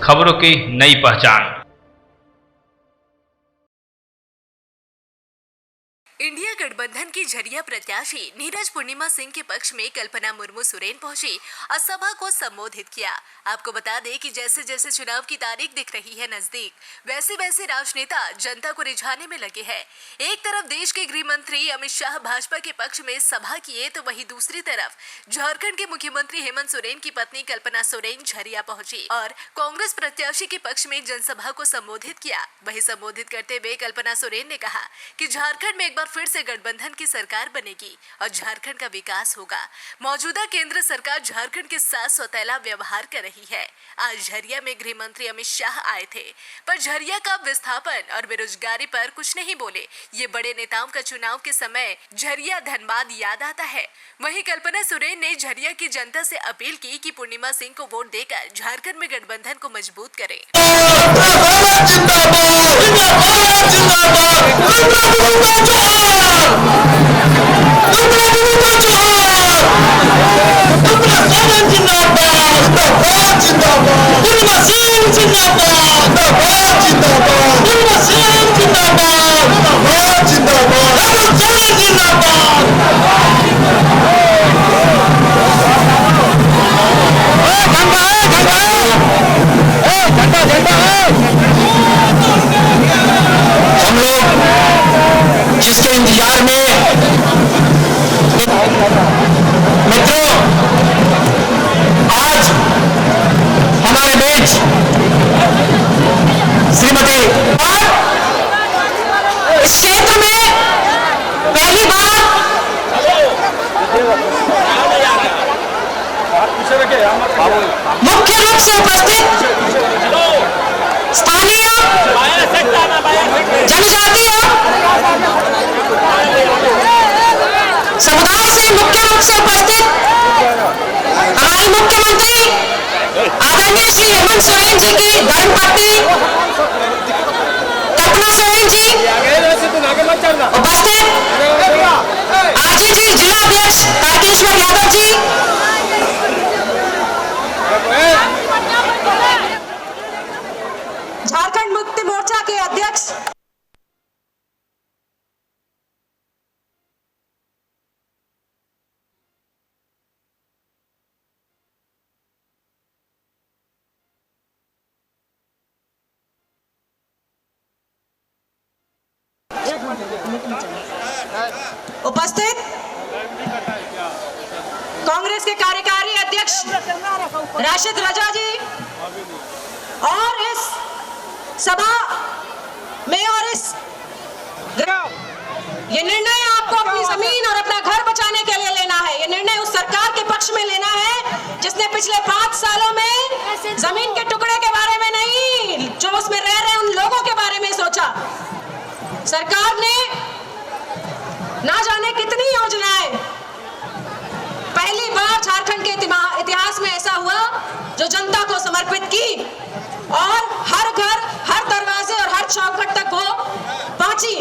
खबरों की नई पहचान। इंडिया गठबंधन की झरिया प्रत्याशी नीरज पूर्णिमा सिंह के पक्ष में कल्पना मुर्मू सुरेन पहुंची और सभा को संबोधित किया। आपको बता दें कि जैसे जैसे चुनाव की तारीख दिख रही है नजदीक, वैसे वैसे राजनेता जनता को रिझाने में लगे हैं। एक तरफ देश के गृह मंत्री अमित शाह भाजपा के पक्ष में सभा किए, तो वहीं दूसरी तरफ झारखंड के मुख्यमंत्री हेमंत सोरेन की पत्नी कल्पना सोरेन झरिया पहुंची और कांग्रेस प्रत्याशी के पक्ष में जनसभा को संबोधित किया। वहीं संबोधित करते हुए कल्पना सोरेन ने कहा कि झारखंड में एक बार फिर से गठबंधन की सरकार बनेगी और झारखंड का विकास होगा। मौजूदा केंद्र सरकार झारखंड के साथ सौतेला व्यवहार कर रही है। आज झरिया में गृह मंत्री अमित शाह आए थे, पर झरिया का विस्थापन और बेरोजगारी पर कुछ नहीं बोले। ये बड़े नेताओं का चुनाव के समय झरिया धनबाद याद आता है। वहीं कल्पना सोरेन ने झरिया की जनता से अपील की कि पूर्णिमा सिंह को वोट देकर झारखंड में गठबंधन को मजबूत करें। जिसके इंतजार में मित्रों आज हमारे बीच श्रीमती और इस क्षेत्र में पहली बार मुख्य रूप से उपस्थित स्थानीय जनजातीय समुदाय से मुख्य रूप से उपस्थित हमारे मुख्यमंत्री आदरणीय श्री हेमंत सोरेन जी की धर्मपत्नी कल्पना सोरेन जी उपस्थित, आरजेडी जिला अध्यक्ष तारकेश्वर यादव जी, झारखंड मुक्ति मोर्चा के अध्यक्ष उपस्थित कांग्रेस के कार्यकारी अध्यक्ष राशिद रजा जी और इस सभा में और इस ये निर्णय आपको अपनी जमीन और अपना घर बचाने के लिए लेना है। ये निर्णय उस सरकार के पक्ष में लेना है जिसने पिछले 5 सालों में जमीन के टुकड़े के बारे में नहीं, जो उसमें रह रहे उन लोगों के बारे में सोचा। सरकार ने ना जाने कितनी योजनाएं, पहली बार झारखंड के इतिहास में ऐसा हुआ जो जनता को समर्पित की और हर घर, हर दरवाजे और हर चौखट तक वो पहुंची।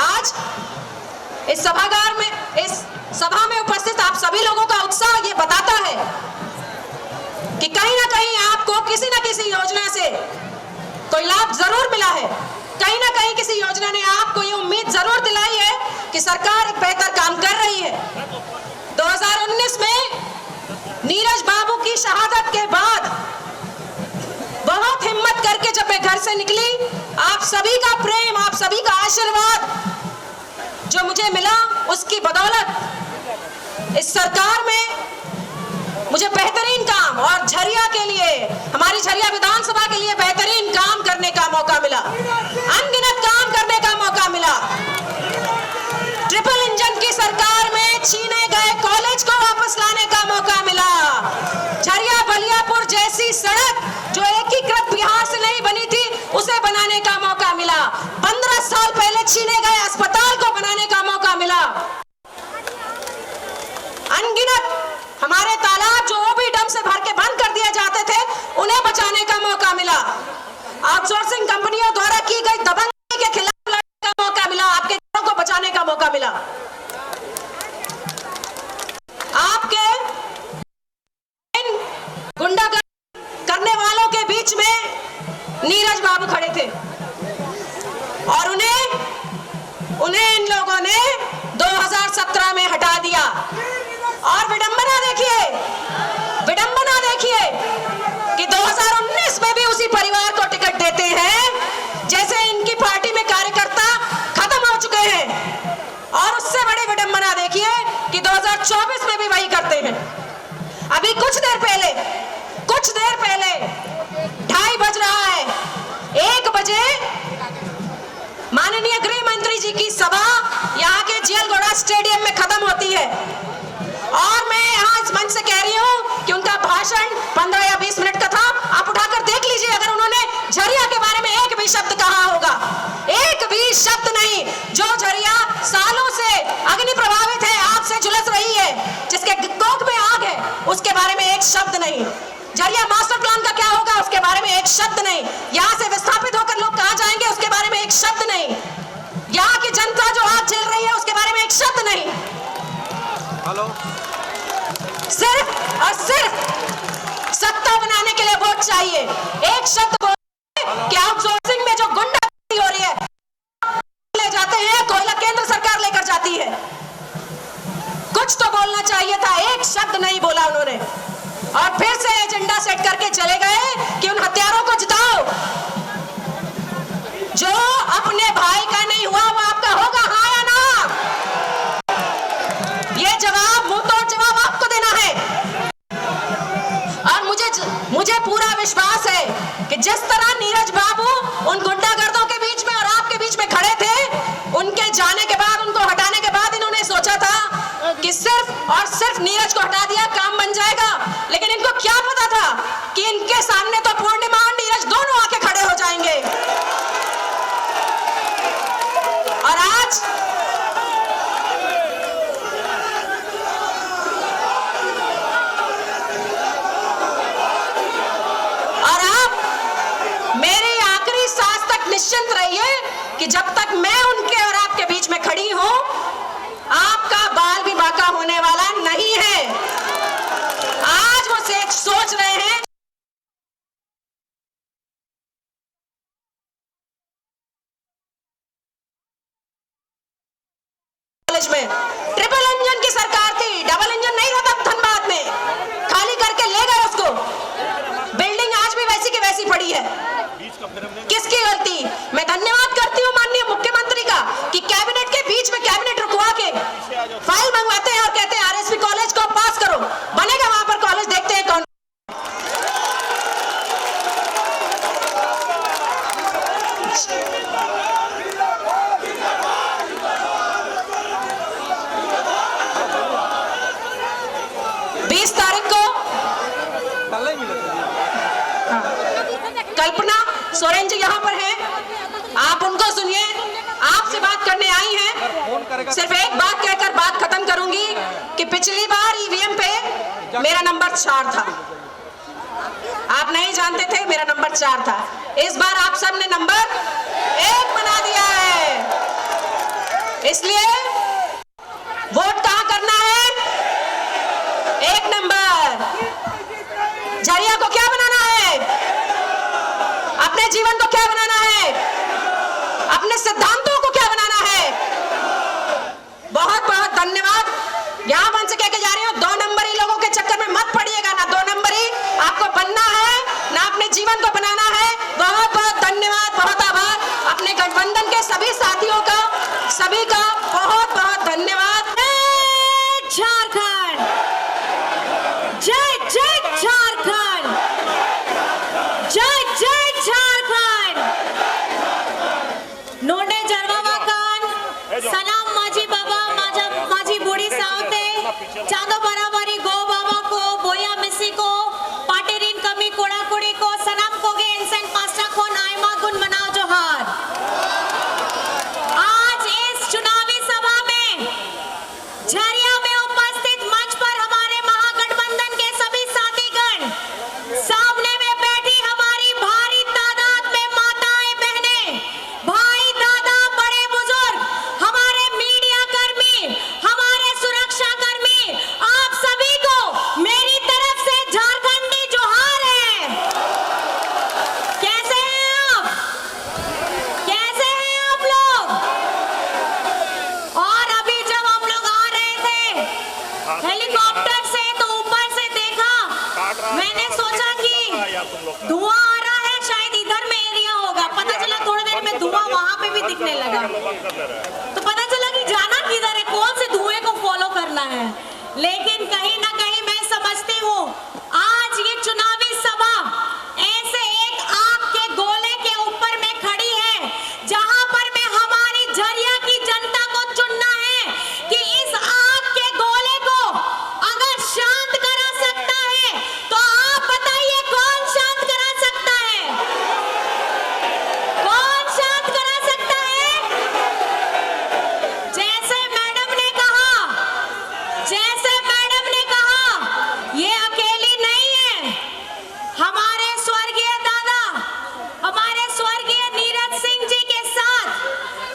आज इस सभागार में, इस सभा में उपस्थित आप सभी लोगों का उत्साह ये बताता है कि कहीं ना कहीं आपको किसी न किसी योजना से कोई लाभ जरूर मिला है। कहीं ना कहीं किसी योजना ने आपको ये उम्मीद जरूर दिलाई है कि सरकार एक बेहतर काम कर रही है। 2019 में नीरज बाबू की शहादत के बाद बहुत हिम्मत करके जब मैं घर से निकली, आप सभी का प्रेम, आप सभी का आशीर्वाद जो मुझे मिला, उसकी बदौलत इस सरकार में मुझे बेहतरीन काम और झरिया के लिए, हमारी झरिया विधानसभा के लिए बेहतरीन काम करने का मौका मिला, अनगिनत काम करने का मौका मिला। ट्रिपल इंजन की सरकार में छीने गए कॉलेज को वापस लाने का मौका मिला। झरिया बलियापुर जैसी सड़क जो एकीकृत बिहार से नहीं बनी थी, उसे बनाने का मौका मिला। 15 साल पहले छीने गए अस्पताल को बनाने का मौका मिला। अनगिनत हमारे तालाब जो ओबी डैम से भर के बंद कर दिए जाते थे, उन्हें बचाने का मौका मिला। आउटसोर्सिंग कंपनियों द्वारा की गई दबंगई के खिलाफ लड़ने का मौका मिला। आपके घरों को बचाने का मौका मिला। आपके बाबू खड़े थे और उन्हें इन लोगों ने 2017 में हटा दिया। और विडंबना देखिए कि 2019 में भी उसी परिवार को टिकट देते हैं, जैसे इनकी पार्टी में कार्यकर्ता खत्म हो चुके हैं। और उससे बड़ी विडंबना देखिए कि 2024 में भी वही करते हैं। अभी कुछ देर पहले 2:30 बज रहा है, 1 बजे माननीय गृह मंत्री जी की सभा यहाँ के जियालगौड़ा स्टेडियम में खत्म होती है। और मैं यहाँ इस मंच से कह रही हूँ कि उनका भाषण 15 या 20 मिनट का था। आप उठाकर देख लीजिए, अगर उन्होंने झरिया के बारे में एक भी शब्द कहा होगा, एक भी शब्द नहीं। जो झरिया सालों से अग्नि प्रभावित है, आग से झुलस रही है, जिसके कोख में आग है, उसके बारे में एक शब्द नहीं। झरिया मास्टर प्लान का क्या होगा, उसके बारे में एक शब्द नहीं। यहाँ से विस्थापित होकर लोग कहाँ जाएंगे, उसके बारे में एक शब्द नहीं। यहाँ की जनता जो आग झेल रही है, उसके बारे में एक शब्द नहीं। हेलो, सिर्फ और सिर्फ सत्ता बनाने के लिए वोट चाहिए। एक शब्द बोल कि आउटसोर्सिंग में जो गुंडागर्दी हो रही है, ले जाते हैं कोयला, केंद्र सरकार लेकर जाती है। कुछ तो बोलना चाहिए था, एक शब्द नहीं बोला उन्होंने। और फिर से एजेंडा सेट करके चले गए कि उन हत्यारों को जिताओ। जो अपने भाई का नहीं हुआ वो आपका होगा, हाँ या ना? ये जवाब, मुंह तोड़ जवाब आपको देना है। और मुझे पूरा विश्वास है कि जिस तरह नीरज बाबू उन गुंडागर्दों के बीच में और आपके बीच में खड़े थे, उनके जाने के बाद, उनको हटाने के बाद इन्होंने सोचा था कि सिर्फ और सिर्फ नीरज को हटा दिया काम बन जाएगा। लेकिन इनको क्या पता था कि इनके सामने तो पूर्णिमा और नीरज दोनों आके खड़े हो जाएंगे। और आज मेरी आखिरी सांस तक निश्चिंत रहिए कि जब तक मैं उनके और आपके बीच में खड़ी हूं, आपका बाल भी बांका होने वाला नहीं है। आज वो सोच रहे हैं कॉलेज में ट्रिपल इंजन की सरकार थी, डबल इंजन नहीं था तब धनबाद में, खाली करके ले गए उसको। बिल्डिंग आज भी वैसी की वैसी पड़ी है। किसकी गलती? मैं धन्यवाद करती हूँ माननीय मुख्यमंत्री का कि कैबिनेट के बीच में कैबिनेट रुकवा के फाइल मंगवाते हैं और कहते हैं आरएसपी कॉलेज को पास करो, बनेगा वहां पर कॉलेज, देखते हैं कौन। कल्पना सोरेन जी यहाँ पर हैं, आप उनको सुनिए। आपसे बात करने आई हैं। सिर्फ एक बात कहकर बात खत्म करूंगी कि पिछली बार ईवीएम पे मेरा नंबर 4 था। आप नहीं जानते थे, मेरा नंबर 4 था। इस बार आप सबने नंबर 1 बना दिया है। इसलिए वोट कहाँ करना है? 1 नंबर। झरिया को क्या बनाना है? अपने जीवन को क्या बनाना है? अपने सिद्धांतों को क्या बनाना है? बहुत बहुत धन्यवाद। यहां मन से कह के जा रही हूं, 2 नंबरी लोगों के चक्कर में मत पड़िएगा। ना 2 नंबरी आपको बनना है, ना अपने जीवन को बनाना है। बहुत बहुत धन्यवाद, बहुत आभार अपने गठबंधन के सभी साथियों का, सभी का बहुत बहुत धन्यवाद। झारखंड, जय जय झारखंड, जय जय झारखंड। नोंडे जरवा वाकान, सलाम माझी बाबा, माझी बुडी सावते, धुआं आ रहा है, शायद इधर में एरिया होगा, पता चला थोड़ी देर में धुआं वहां पे भी दिखने लगा, तो पता चला कि जाना किधर है, कौन से धुएं को फॉलो करना है। लेकिन कहीं ना कहीं मैं समझती हूँ आज ये चुनावी सभा ऐसे एक आग के गोले के ऊपर में खड़ी है, जहां पर मैं हमारी झरिया की जनता को चुनना है कि इस आग के गोले को अगर शांत करा सकता है तो आप बताइए कौन शांत करा सकता है, कौन शांत करा सकता है। जैसे मैडम ने कहा ये अकेली नहीं है, हमारे स्वर्गीय दादा, हमारे स्वर्गीय नीरज सिंह जी के साथ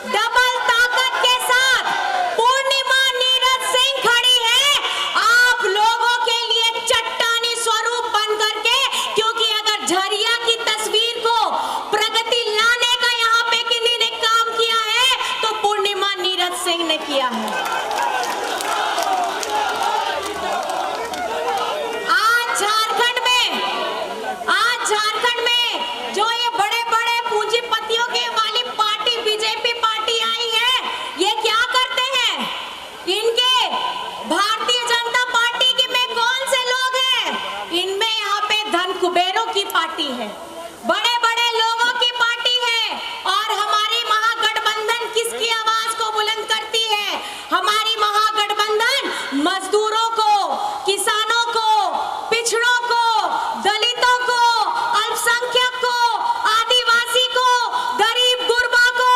डबल ताकत के साथ पूर्णिमा नीरज सिंह खड़ी है आप लोगों के लिए चट्टानी स्वरूप बन करके, क्योंकि अगर झरिया की तस्वीर को प्रगति लाने का यहाँ पे किन्हीं ने काम किया है तो पूर्णिमा नीरज सिंह ने किया है। झारखंड में जो ये बड़े बड़े पूंजीपतियों के वाली पार्टी बीजेपी पार्टी आई है, ये क्या करते हैं, इनके भारतीय जनता पार्टी की में कौन से लोग हैं, इनमें यहाँ पे धन कुबेरों की पार्टी है, बड़े बड़े लोगों की पार्टी है। और हमारी महागठबंधन किसकी आवाज को बुलंद करती है, हमारी महागठबंधन मजदूरों को, किसानों को, पिछड़ों को, दलितों को, अल्पसंख्यक को, आदिवासी को, गरीब गुरबा को,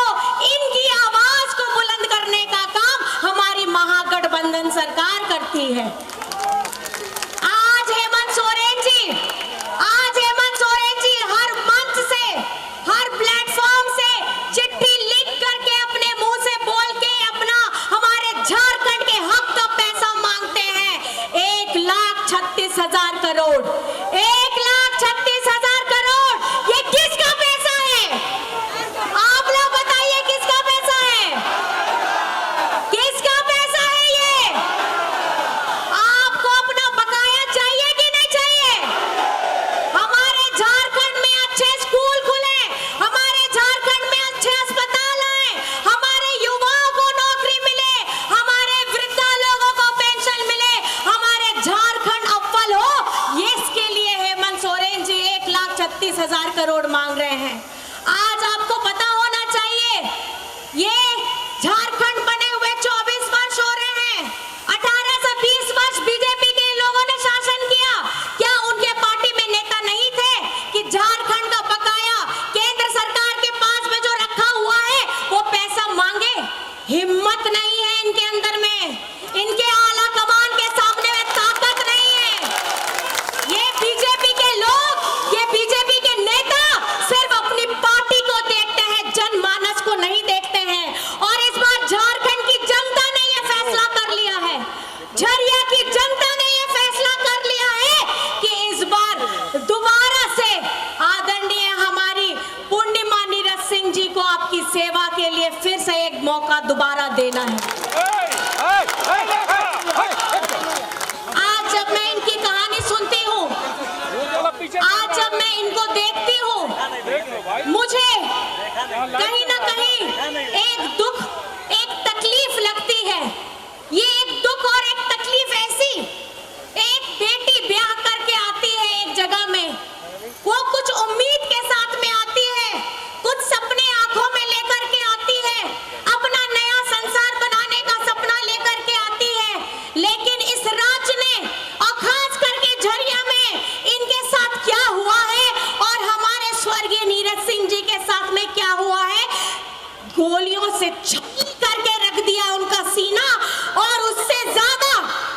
इनकी आवाज को बुलंद करने का काम हमारी महागठबंधन सरकार करती है। आज हेमंत सोरेन जी हर मंच से, हर प्लेटफॉर्म से चिट्ठी लिख करके अपने मुंह से बोल के अपना हमारे झारखंड के हक का पैसा मांगते हैं। 1,36,000 करोड़, 1,36,000 करोड़, ये किसका पैसा है, आप लोग बताइए किसका पैसा है, किसका पैसा है ये, आपको अपना बकाया चाहिए कि नहीं चाहिए। हमारे झारखंड में अच्छे स्कूल खुले, हमारे झारखंड में अच्छे अस्पताल आए, हमारे युवाओं को नौकरी मिले, हमारे वृद्धा लोगों को पेंशन मिले, हमारे झारखंड अव्वल हो, ये इसके लिए हेमंत सोरेन जी 1,36,000 करोड़ मांग रहे हैं। आज आपको पता होना चाहिए ये झारखंड बने हुए 24 वर्ष हो रहे हैं, 18 से 20 वर्ष बीजेपी के लोगों ने शासन किया, क्या उनके पार्टी में नेता नहीं थे कि झारखंड का बकाया केंद्र सरकार के पास में जो रखा हुआ है वो पैसा मांगे, हिम्मत नहीं है इनके अंदर में, इनके आला कमान के सामने में ताकत नहीं है। ये बीजेपी के लोग, ये बीजेपी के नेता सिर्फ अपनी पार्टी को देखते हैं, जनमानस को नहीं देखते हैं। और इस बार झारखंड की जनता ने ये फैसला कर लिया है, झरिया की जनता ने ये फैसला कर लिया है कि इस बार दोबारा से आदरणीय हमारी पूर्णिमा नीरज सिंह जी को आपकी सेवा के लिए फिर से एक मौका दोबारा देना है। आज जब मैं इनकी कहानी सुनती हूँ, आज जब मैं इनको देखती हूँ, मुझे कहीं ना कहीं एक दुख, एक तकलीफ लगती है। ये एक दुख और एक तकलीफ ऐसी, एक बेटी ब्याह करके आती है एक जगह में, वो कुछ उम्मीद के साथ में आती है, कुछ सपने आंखों में लेकर के आती है, अपना नया संसार बनाने का सपना लेकर के आती है। लेकिन इस राज्य ने और खास करके झरिया में इनके साथ क्या हुआ है और हमारे स्वर्गीय नीरज सिंह जी के साथ में क्या हुआ है, गोलियों से छील करके रख दिया उनका सीना, और उससे ज्यादा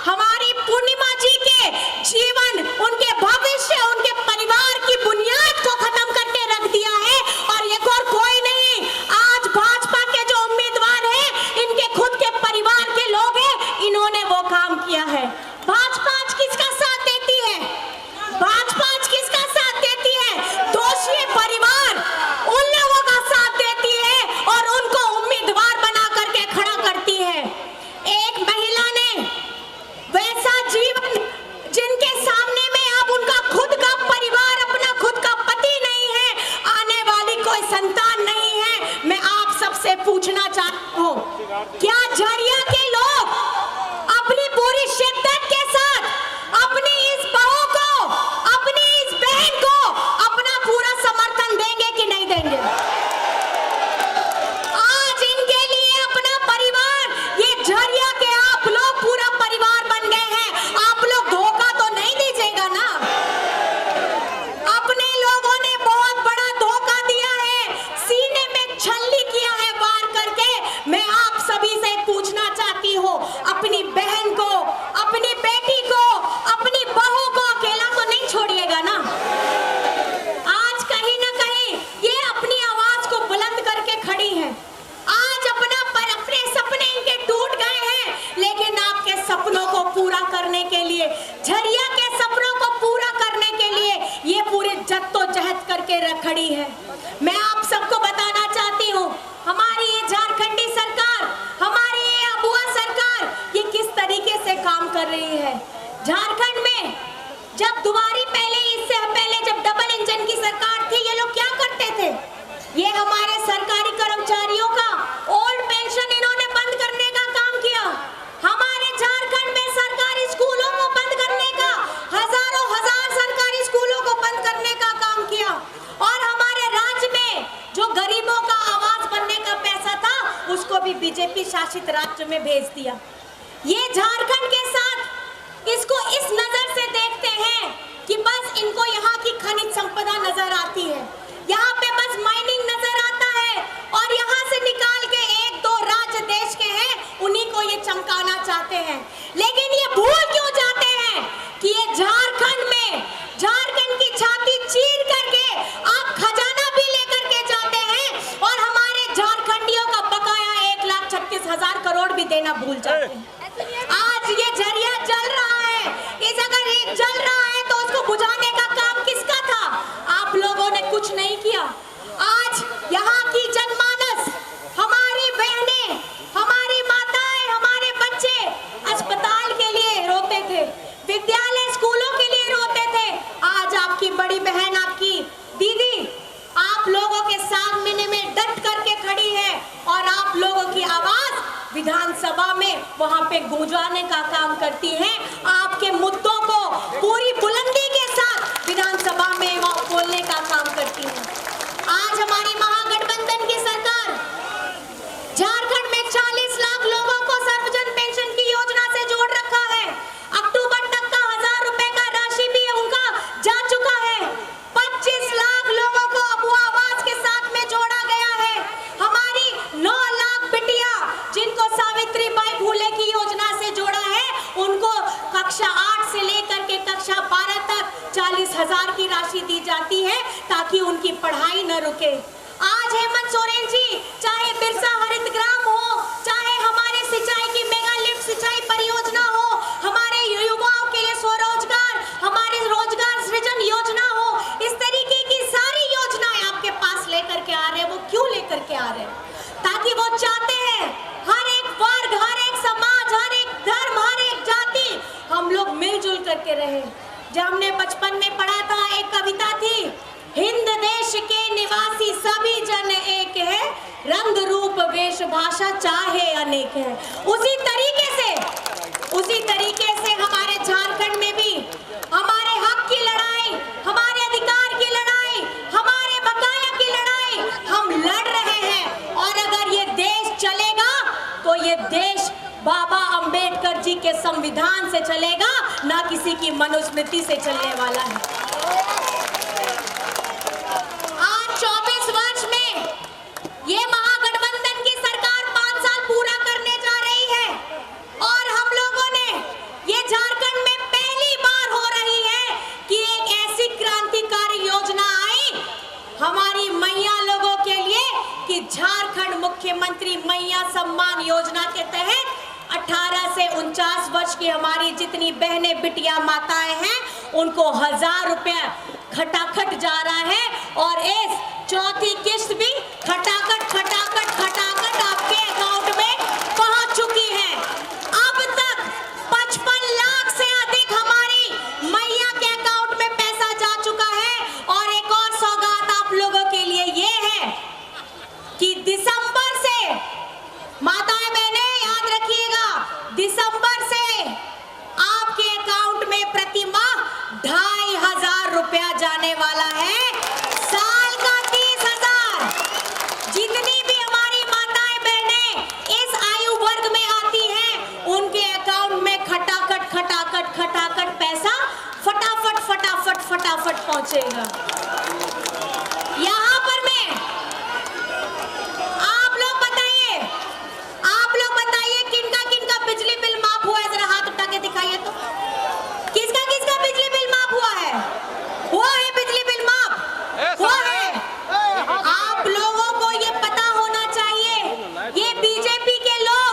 हमारी पूर्णिमा जी के जीवन, उनके भविष्य, उनके परिवार की बुनियाद को खत्म करके रख दिया है। और ये और कोई नहीं, आज भाजपा के जो उम्मीदवार हैं, इनके खुद के परिवार के लोग हैं, इन्होंने वो काम किया है। भाजपा आज किसका साथ देती है, भाजपा आज किसका साथ देती है, दोषी परिवार उन लोगों का साथ देती है और उनको उम्मीदवार बना करके रख खड़ी है। मैं आप सबको बताना चाहती हूँ, हमारी ये झारखंडी सरकार, हमारी ये अबुआ सरकार, ये किस तरीके से काम कर रही है। झारखंड में जब दुबारी इससे पहले जब डबल इंजन की सरकार थी, ये लोग क्या करते थे, ये हमारे सरकारी कर्मचारियों का ओल्ड पेंशन इन्होंने बंद करने का काम किया। हमारे झारखंड में सरकारी स्कूलों को बंद करने का, हजारों हजार सरकारी स्कूलों को बंद करने का काम किया। और हमारे राज्य में जो गरीबों का आवाज बनने का पैसा था, उसको भी बीजेपी शासित राज्य में भेज दिया। ये झारखंड के साथ इसको इस नजर से देखते हैं कि बस इनको यहाँ की खनिज संपदा नजर आती है, यहाँ पे बस माइनिंग नजर आता है, और यहाँ से निकाल के एक दो राज्य देश के हैं, उन्हीं को ये चमकाना चाहते हैं। लेकिन ये भूल क्यों जाते हैं कि ये झारखंड में, झारखंड की छाती चीर करके आप खजाना भी लेकर के जाते हैं, और हमारे झारखंडियों का बकाया 1,36,000 करोड़ भी देना भूल जाते हैं। आज ये झरिया जल रहा है, इस अगर ये जल रहा है तो उसको बुझाने का काम किसका था? आप लोगों ने कुछ नहीं किया। आज यहाँ की जनमानस, हमारी बहनें, हमारी माताएं, हमारे बच्चे अस्पताल के लिए रोते थे, विद्यालय स्कूलों के लिए रोते थे। आज आपकी बड़ी बहन, आपकी दीदी आप लोगों के सामने में डट करके खड़ी है, और आप लोगों की आवाज विधानसभा में वहां पे गूंजाने का काम करती है। आपके मुद्दों को पूरी बुलंदी के साथ विधानसभा में वो बोलने का काम करती है। आज हमारी महागठबंधन की सरकार झारखंड में 40 लाख लोगों को सर्वजन पेंशन की योजना से जोड़ रखा है। अक्टूबर तक का 1000 रुपए का राशि भी उनका जा चुका है। 25 लाख लोगों को अबुआ आवास के साथ में जोड़ा गया है। हमारी 9 लाख बिटिया जिनको सावित्रीबाई फुले की योजना से जोड़ा है, उनको कक्षा 8 से लेकर के कक्षा 12 तक 40,000 की राशि दी जाती है, ताकि उनकी पढ़ाई न रुके। आज हेमंत सोरेन जी, चाहे बिरसा हरित ग्राम हो, चाहे हमारे सिंचाई की मेगा लिफ्ट सिंचाई परियोजना हो, हमारे युवाओं के लिए स्वरोजगार, हमारे रोजगार सृजन योजना हो, इस तरीके की सारी योजनाएं आपके पास लेकर के आ रहे हैं। वो क्यों लेकर के आ रहे हैं? ताकि वो चाहते हैं हर एक वर्ग, हर एक समाज, हर एक धर्म, हर एक जाति, हम लोग मिलजुल करके रहे। जब हमने बचपन में पढ़ा था, एक कविता थी, हिंद देश के निवासी सभी जन एक है, रंग रूप वेश भाषा चाहे अनेक है। उसी तरीके से हमारे झारखंड में भी हमारे हक की लड़ाई, हमारे अधिकार की लड़ाई, हमारे बकाया की लड़ाई हम लड़ रहे हैं। और अगर ये देश चलेगा तो ये देश बाबा अंबेडकर जी के संविधान से चलेगा, ना किसी की मनुस्मृति से चलने वाला है। आज 24 वर्ष में ये महागठबंधन की सरकार 5 साल पूरा करने जा रही है, और हम लोगों ने, ये झारखंड में पहली बार हो रही है कि एक ऐसी क्रांतिकारी योजना आई हमारी मैया लोगों के लिए, कि झारखंड मुख्यमंत्री मैया सम्मान योजना के तहत 18 से 49 वर्ष की हमारी जितनी बहनें, बिटिया, माताएं हैं, उनको 1000 रुपए खटाखट जा रहा है। और इस चौथी किस्त भी खटाखट आपके अकाउंट में पहुंच चुकी है। अब तक 55 लाख से अधिक हमारी मैया के अकाउंट में पैसा जा चुका है। और एक और सौगात आप लोगों के लिए ये है कि दिसंबर से, माताएं बहनें याद रखिएगा, दिसंबर से आपके अकाउंट में प्रति माह 2500 रुपया जाने वाला है। साल का 30,000। जितनी भी हमारी माताएं बहनें इस आयु वर्ग में आती हैं, उनके अकाउंट में खटाखट पैसा फटाफट पहुंचेगा। यहाँ पर मैं, आप लोग बताइए किनका बिजली बिल माफ हुआ है? जरा हाथ उठा के दिखाइए तो, किसका बिजली बिल माफ हुआ है? हुआ है बिजली बिल माफ? हुआ है। आप लोगों को ये पता होना चाहिए, ये बीजेपी के लोग,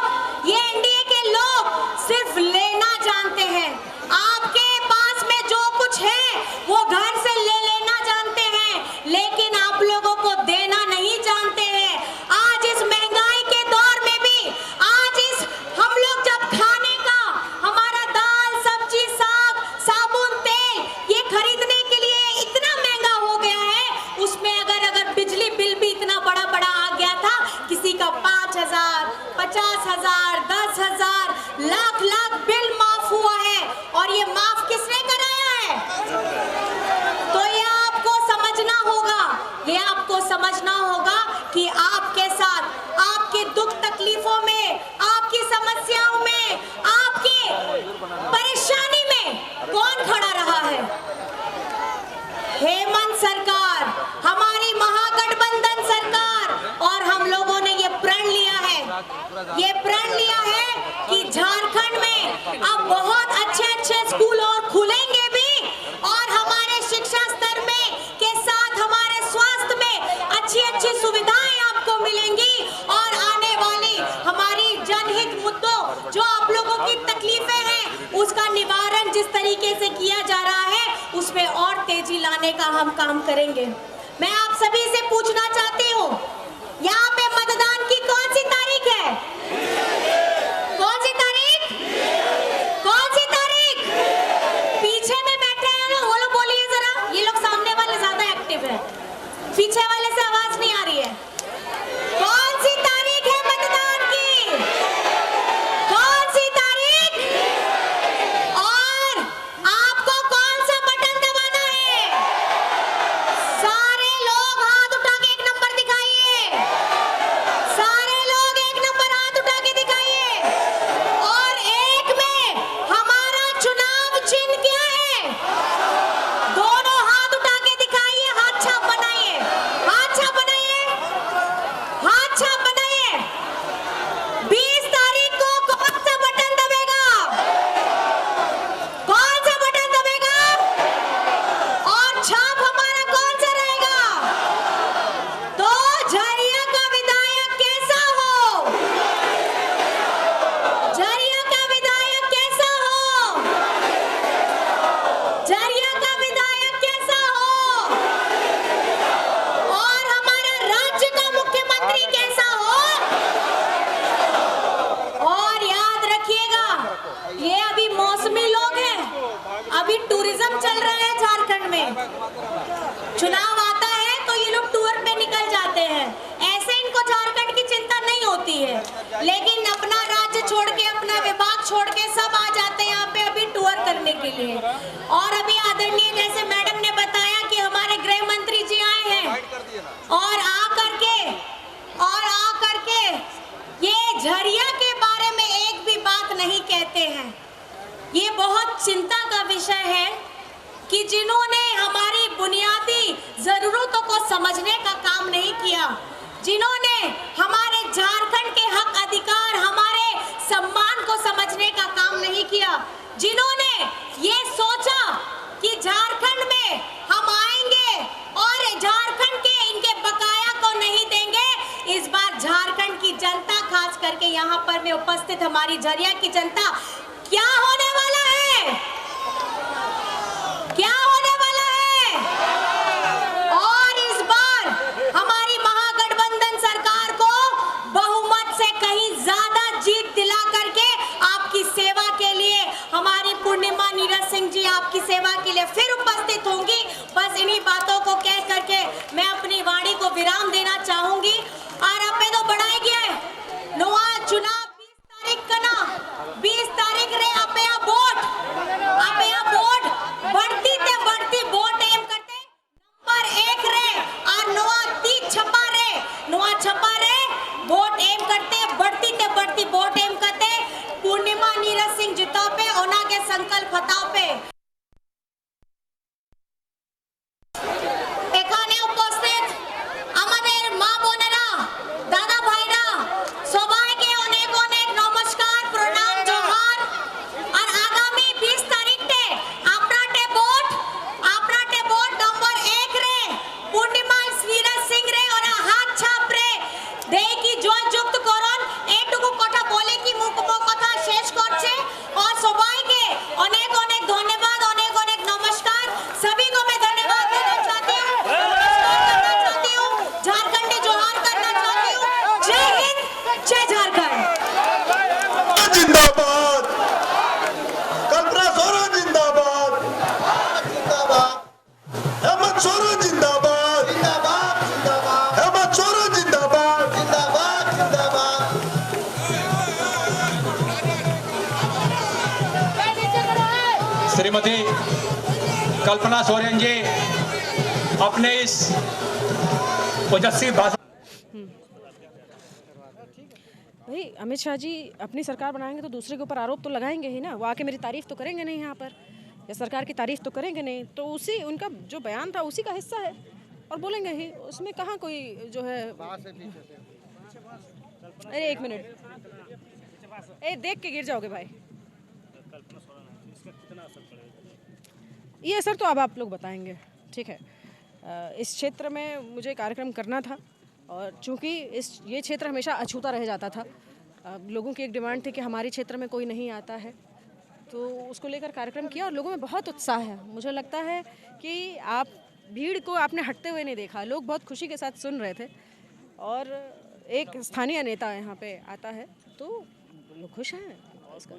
ये एनडीए के लोग सिर्फ लेना जानते हैं। आपके पास में जो कुछ है वो घर से ले लेना जानते ये प्रण लिया है कि झारखंड में अब बहुत अच्छे स्कूल और खुलेंगे भी, और हमारे शिक्षा स्तर में के साथ हमारे स्वास्थ्य में अच्छी सुविधाएं आपको मिलेंगी, और आने वाली हमारी जनहित मुद्दों जो आप लोगों की तकलीफें हैं उसका निवारण जिस तरीके से किया जा रहा है उसमें और तेजी लाने का हम काम करेंगे। मैं आप सभी से पूछना चाहती हूँ, यहाँ पे मतदान की कौन सी तारीख है? कौन सी तारीख? कौन सी तारीख? पीछे में बैठे हैं लोग, वो लोग बोलिए जरा, ये लोग सामने वाले ज्यादा एक्टिव है, पीछे वाले से आवाज नहीं आ रही है। कौन सी तारीख है मतदान की? कौन सी तारीख? और आपको कौन सा बटन दबाना है? सारे लोग हाथ उठा के एक नंबर दिखाइए। सारे लोग एक नंबर हाथ उठा के दिखाइए। और एक में हमारा चुनाव चिन्ह क्या है? दोनों हाथ उठा के दिखाइए, हाथ छाप बनाइए, हाथ छाप बनाइए, हाथ छाप बनाइए। 20 तारीख को कौन सा बटन दबेगा? कौन सा बटन दबेगा? और छाप हमारा कौन सा रहेगा? तो झरिया का विधायक कैसा हो? झरिया का विधायक कैसा हो? झरिया का विधायक कैसा हो? और हमारा राज्य का मुख्यमंत्री कैसा हो? और याद रखिएगा, ये अभी मौसमी लोग हैं, अभी टूरिज्म चल रहा है झारखंड में। चुनाव आता है तो ये लोग टूर पे निकल जाते हैं, ऐसे इनको झारखंड की चिंता नहीं होती है, लेकिन अपना राज्य छोड़ के, अपना विभाग छोड़ के सब आ जाते हैं यहाँ पे अभी टूर करने के लिए। और अभी आदरणीय जैसे मैडम ने बताया कि हमारे गृह मंत्री जी आए हैं, और आ करके ये झरिया के बारे में एक भी बात नहीं कहते हैं। ये बहुत चिंता का विषय है कि जिन्होंने हमारी बुनियादी जरूरतों को समझने का काम नहीं किया, जिन्होंने हमारे झारखंड के हक अधिकार, हमारे सम्मान को समझने का काम नहीं किया, जिन्होंने ये सोचा कि झारखंड में हम आएंगे और झारखंड के इनके बकाया को नहीं देंगे, इस बार झारखंड की जनता, खास करके यहाँ पर में उपस्थित हमारी झरिया की जनता, क्या होने वाला है? क्या होने वाला है? और इस बार हमारी महागठबंधन सरकार को बहुमत से कहीं ज्यादा जीत दिला करके आपकी सेवा के लिए हमारी पूर्णिमा नीरज सिंह जी आपकी सेवा के लिए फिर उपस्थित होंगी। बस इन्हीं बातों को कह करके मैं अपनी वाणी को विराम देना चाहूंगी। और अब तो बढ़ाई गया है नोआ चुनाव 20 तारीख का ना, 20 तारीख रे आप यहाँ वोट बढ़ती ते बढ़ती वोट एम करते नंबर 1 रे और नोआ 30 छपा रे वोट एम करते बढ़ती ते बढ़ती वोट एम करते पूर्णिमा नीरज सिंह जिताओ पे ओना के संकल्प हटाओ पे। এখানে উপস্থিত আমাদের মা বোনেরা, দাদা ভাইরা, সবাইকে অনেক অনেক নমস্কার, প্রণাম, জোহার। আর আগামী 20 তারিখে আপনারটে ভোট নম্বর 1 রে পূর্ণিমা নীরজ সিং রে ওরা হাত ছাপ রে দেই কি জয়যুক্ত করণ এইটুকু কথা বলে কি মুখ কথা শেষ করছে। और সবাইকে অনেক অনেক ধন্যবাদ, অনেক অনেক নমস্কার। सभी को मैं धन्यवाद देना चाहती हूँ, नमस्कार करना चाहती हूँ, झारखंडी जोहार करना चाहती हूँ। जय हिंद, जय झारखंड। जिंदाबाद, कल्पना सोरेन जिंदाबाद, हेमंत सोरेन जिंदाबाद, हेमंत सोरेन जिंदाबाद। श्रीमती कल्पना सोरेन जी अपने इस ओजस्वी भाषण। भाई अमित शाह जी अपनी सरकार बनाएंगे तो दूसरे के ऊपर आरोप तो लगाएंगे ही ना, वो आके मेरी तारीफ तो करेंगे नहीं यहाँ पर, या सरकार की तारीफ तो करेंगे नहीं, तो उसी उनका जो बयान था उसी का हिस्सा है और बोलेंगे ही, उसमें कहाँ कोई जो है। अरे एक मिनट, देख के गिर जाओगे भाई। ये असर तो अब आप लोग बताएंगे, ठीक है। इस क्षेत्र में मुझे कार्यक्रम करना था और चूंकि ये क्षेत्र हमेशा अछूता रह जाता था, लोगों की एक डिमांड थी कि हमारे क्षेत्र में कोई नहीं आता है, तो उसको लेकर कार्यक्रम किया और लोगों में बहुत उत्साह है। मुझे लगता है कि आप भीड़ को आपने हटते हुए नहीं देखा, लोग बहुत खुशी के साथ सुन रहे थे और एक स्थानीय नेता यहाँ पे आता है तो लोग खुश हैं इसका।